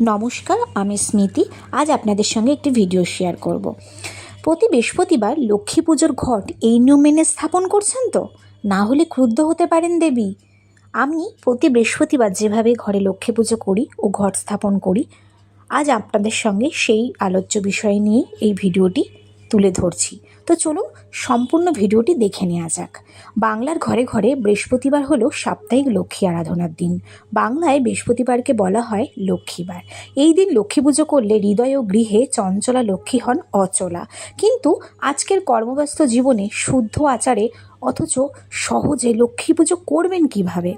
নমস্কার, আমি স্মৃতি। আজ আপনাদের সঙ্গে একটি ভিডিও শেয়ার করব। প্রতি বৃহস্পতিবার লক্ষ্মী পুজোর ঘট এই নিয়ম মেনে স্থাপন করছেন তো? না হলে ক্রুদ্ধ হতে পারেন দেবী। আমি প্রতি বৃহস্পতিবার যেভাবে ঘরে লক্ষ্মী পুজো করি ও ঘট স্থাপন করি, আজ আপনাদের সঙ্গে সেই আলোচ্য বিষয় নিয়ে এই ভিডিওটি তুলে ধরছি। তো চলুন সম্পূর্ণ ভিডিওটি দেখে নেওয়া যাক। বাংলার ঘরে ঘরে বৃহস্পতিবার হলো সাপ্তাহিক লক্ষ্মী আরাধনার দিন। বাংলায় বৃহস্পতিবারকে বলা হয় লক্ষ্মীবার। এই দিন লক্ষ্মী পুজো করলে হৃদয় ও গৃহে চঞ্চলা লক্ষ্মী হন অচলা। কিন্তু আজকের কর্মব্যস্ত জীবনে শুদ্ধ আচারে অথচ সহজে লক্ষ্মী পুজো করবেন কিভাবে?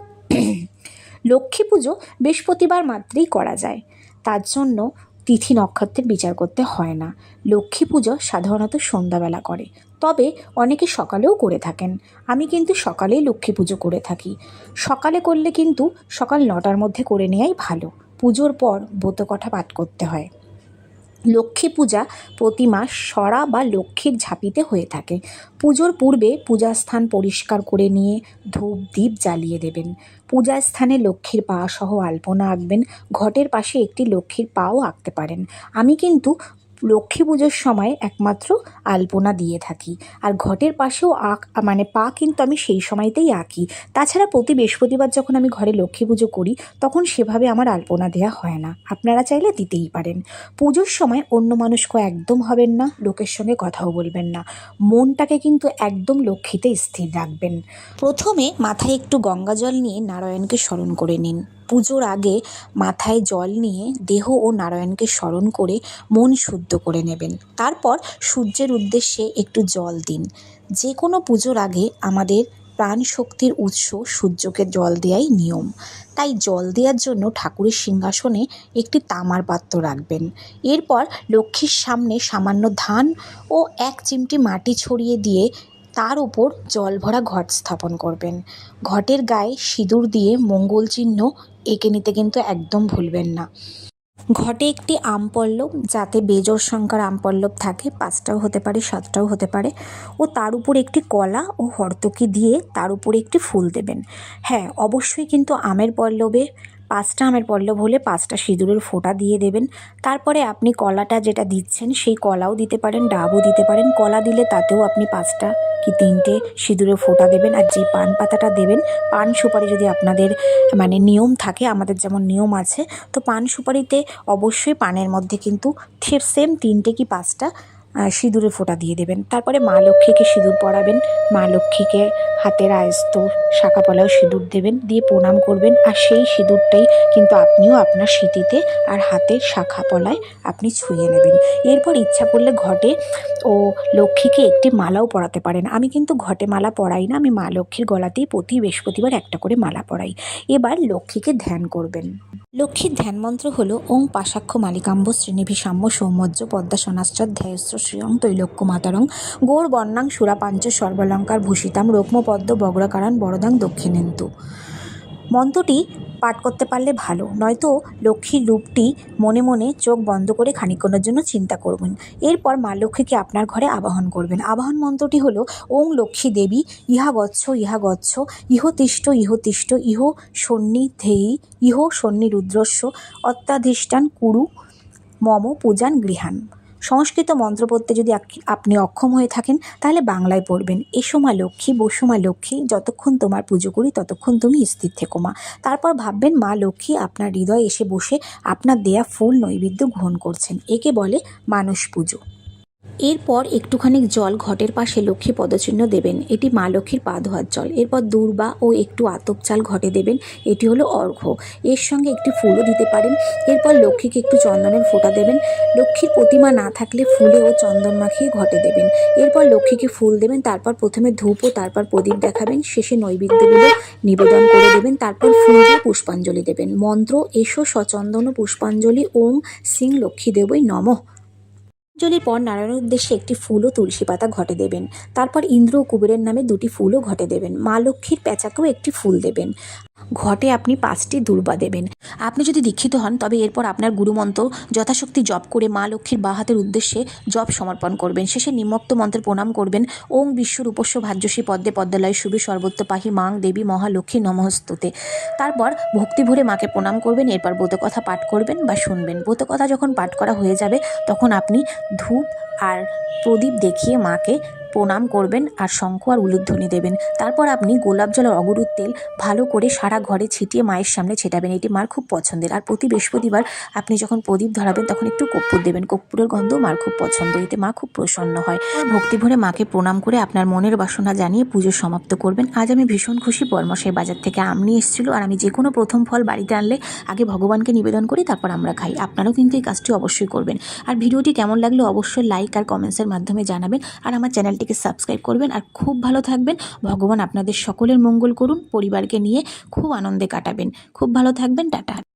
লক্ষ্মী পুজো বৃহস্পতিবার মাত্রই করা যায়। তার জন্য তিথি নক্ষত্রের বিচার করতে হয় না। লক্ষ্মী পুজো সাধারণত সন্ধ্যাবেলা করে, তবে অনেকে সকালেও করে থাকেন। আমি কিন্তু সকালেই লক্ষ্মী পুজো করে থাকি। সকালে করলে কিন্তু সকাল 9টার মধ্যে করে নেওয়াই ভালো। পুজোর পর ব্রতকথা পাঠ করতে হয়। লক্ষ্মী পূজা প্রতি মাস সরা বা লক্ষ্মীর ঝাঁপিতে হয়ে থাকে। পুজোর পূর্বে পূজাস্থান পরিষ্কার করে নিয়ে ধূপ দ্বীপ জ্বালিয়ে দেবেন। পূজার স্থানে লক্ষ্মীর পা সহ আলপনা আঁকবেন। ঘটের পাশে একটি লক্ষ্মীর পাও আঁকতে পারেন। আমি কিন্তু লক্ষ্মী পুজোর সময় একমাত্র আলপনা দিয়ে থাকি, আর ঘটের পাশেও পা কিন্তু আমি সেই সময়তেই আঁকি। তাছাড়া প্রতি বৃহস্পতিবার যখন আমি ঘরে লক্ষ্মী পুজো করি তখন সেভাবে আমার আলপনা দেওয়া হয় না। আপনারা চাইলে দিতেই পারেন। পুজোর সময় অন্যমনস্ক একদম হবেন না, লোকের সঙ্গে কথাও বলবেন না। মনটাকে কিন্তু একদম লক্ষ্মীতে স্থির রাখবেন। প্রথমে মাথায় একটু গঙ্গা জল নিয়ে নারায়ণকে স্মরণ করে নিন। পুজোর আগে মাথায় জল নিয়ে দেহ ও নারায়ণকে স্মরণ করে মন শুদ্ধ করে নেবেন। তারপর সূর্যের উদ্দেশ্যে একটু জল দিন। যে কোনো পুজোর আগে আমাদের প্রাণ শক্তির উৎস সূর্যকে জল দেওয়াই নিয়ম। তাই জল দেওয়ার জন্য ঠাকুরের সিংহাসনে একটি তামার পাত্র রাখবেন। এরপর লক্ষ্মীর সামনে সামান্য ধান ও 1 চিমটি মাটি ছড়িয়ে দিয়ে তার উপর জল ভরা ঘট স্থাপন করবেন। ঘটের গায়ে সিঁদুর দিয়ে মঙ্গল চিহ্ন এঁকে নিতে কিন্তু একদম ভুলবেন না। ঘটে একটি আমপল্লব, যাতে বেজোড় সংখ্যার আমপল্লব থাকে, 5টাও হতে পারে 7টাও হতে পারে, ও তার উপর একটি কলা ও হর্তকি দিয়ে তার উপরে একটি ফুল দেবেন। হ্যাঁ, অবশ্যই কিন্তু আমের পল্লবে 5টা আমের পল্লব হলে 5টা সিঁদুরের ফোঁটা দিয়ে দেবেন। তারপরে আপনি কলাটা যেটা দিচ্ছেন সেই কলাও দিতে পারেন, ডাবও দিতে পারেন। কলা দিলে তাতেও আপনি 5টা কি 3টে সিঁদুরের ফোঁটা দেবেন। আর যে পান পাতাটা দেবেন, পান সুপারি যদি আপনাদের নিয়ম থাকে, আমাদের যেমন নিয়ম আছে, তো পান সুপারিতে অবশ্যই পানের মধ্যে কিন্তু সেম 3টে কি 5টা সিঁদুরের ফোঁটা দিয়ে দেবেন। তারপরে মা লক্ষ্মীকে সিঁদুর পরাবেন। মা লক্ষ্মীকে হাতের আয়স্ত শাঁখাপলাও সিঁদুর দেবেন, দিয়ে প্রণাম করবেন। আর সেই সিঁদুরটাই কিন্তু আপনিও আপনার সিঁথিতে আর হাতের শাঁখাপলায় আপনি ছুঁয়ে নেবেন। এরপর ইচ্ছা করলে ঘটে ও লক্ষ্মীকে একটি মালাও পরাতে পারেন। আমি কিন্তু ঘটে মালা পরাই না, আমি মা লক্ষ্মীর গলাতেই প্রতি বৃহস্পতিবার একটা করে মালা পরাই। এবার লক্ষ্মীকে ধ্যান করবেন। লক্ষ্মীর ধ্যান মন্ত্র হলো ওং পাশাক্ষ মালিকাম্ব শ্রীনিভিসাম্য সৌম্যজ্জ পদ্মাসনাশ্চর ধ্যায়স্র শ্রিয়ং তৈলক্য মাতরং গৌর বর্ণাং সুরাপাঞ্চ সর্বালঙ্কার ভূষিতাম রোগ্মপদ্ম বগ্রকারান বরদাং দক্ষিণেন্দু। মন্ত্রটি পাঠ করতে পারলে ভালো, নয়তো লক্ষ্মীর রূপটি মনে মনে চোখ বন্ধ করে খানিকক্ষণের জন্য চিন্তা করবেন। এরপর মা লক্ষ্মীকে আপনার ঘরে আবাহন করবেন। আবাহন মন্ত্রটি হলো ওং লক্ষ্মী দেবী ইহা গচ্ছ ইহ তিষ্ঠ ইহ সন্নিধেয়ি ইহ সন্নিরুদ্রস্য অত্যাধিষ্ঠান কুরু মম পূজান গৃহান। সংস্কৃত মন্ত্র পড়তে যদি আপনি অক্ষম হয়ে থাকেন তাহলে বাংলায় পড়বেন। এসো মা লক্ষ্মী, বসো মা লক্ষ্মী, যতক্ষণ তোমার পুজো করি ততক্ষণ তুমি স্থির থেকো মা। তারপর ভাববেন মা লক্ষ্মী আপনার হৃদয়ে এসে বসে আপনার দেয়া ফুল নৈবেদ্য গ্রহণ করছেন। একে বলে মানস পুজো। এরপর একটুখানি জল ঘটের পাশে লক্ষ্মী পদচিহ্ন দেবেন, এটি মা লক্ষ্মীর পা ধোয়ার জল। এরপর দূর্বা ও একটু আতপ চাল ঘটে দেবেন, এটি হলো অর্ঘ্য। এর সঙ্গে একটি ফুলও দিতে পারেন। এরপর লক্ষ্মীকে একটু চন্দনের ফোঁটা দেবেন। লক্ষ্মীর প্রতিমা না থাকলে ফুলে ও চন্দন মাখিয়ে ঘটে দেবেন। এরপর লক্ষ্মীকে ফুল দেবেন, তারপর প্রথমে ধূপ ও তারপর প্রদীপ দেখাবেন, শেষে নৈবেদ্যগুলো নিবেদন করে দেবেন। তারপর ফুল দিয়ে পুষ্পাঞ্জলি দেবেন। মন্ত্র এসো সচন্দন পুষ্পাঞ্জলি ওং সিং লক্ষ্মী দেবৈ নমঃ। পুষ্পাঞ্জলির পর নারায়ণের উদ্দেশ্যে একটি ফুল ও তুলসী পাতা ঘটে দেবেন। তারপর ইন্দ্র ও কুবেরের নামে 2টি ফুলও ঘটে দেবেন। মা লক্ষ্মীর প্যাঁচাকেও একটি ফুল দেবেন। ঘটে আপনি 5টি দূর্বা দেবেন। আপনি যদি দীক্ষিত হন তবে এরপর আপনার গুরুমন্ত্র যথাশক্তি জপ করে মা লক্ষ্মীর বাঁ হাতের উদ্দেশ্যে জপ সমর্পণ করবেন। শেষে নিম্নোক্ত মন্ত্রে প্রণাম করবেন। ওং বিশ্বর উপস্য ভাজ্যশ্রী পদ্মে পদ্মালয় শুভে সর্বত্র পাহি মাং দেবী মহালক্ষ্মী নমস্তুতে। তারপর ভক্তি ভরে মাকে প্রণাম করবেন। এরপর ব্রতকথা পাঠ করবেন বা শুনবেন। ব্রতকথা যখন পাঠ করা হয়ে যাবে তখন আপনি ধূপ আর প্রদীপ দেখিয়ে মাকে প্রণাম করবেন আর শঙ্খ আর উলুধ্বনি দেবেন। তারপর আপনি গোলাপ জল আর অগরুর তেল ভালো করে সারা ঘরে ছিটিয়ে মায়ের সামনে ছেটাবেন। এটি মার খুব পছন্দের। আর প্রতি বৃহস্পতিবার আপনি যখন প্রদীপ ধরাবেন তখন একটু কর্পূর দেবেন। কর্পূরের গন্ধ মার খুব পছন্দ, এতে মা খুব প্রসন্ন হয়। ভক্তি ভরে মাকে প্রণাম করে আপনার মনের বাসনা জানিয়ে পুজো সমাপ্ত করবেন। আজ আমি ভীষণ খুশি, বর্মশাই বাজার থেকে আম নিয়ে এসেছিল আর আমি যে কোনো প্রথম ফল বাড়িতে আনলে আগে ভগবানকে নিবেদন করি, তারপর আমরা খাই। আপনারাও কিন্তু এই কাজটি অবশ্যই করবেন। আর ভিডিওটি কেমন লাগলো অবশ্যই লাইক আর কমেন্টসের মাধ্যমে জানাবেন। আর আমার চ্যানেলটিকে সাবস্ক্রাইব করবেন। আর খুব ভালো থাকবেন। ভগবান আপনাদের সকলের মঙ্গল করুন। পরিবারকে নিয়ে খুব আনন্দে কাটাবেন। খুব ভালো থাকবেন। টাটা।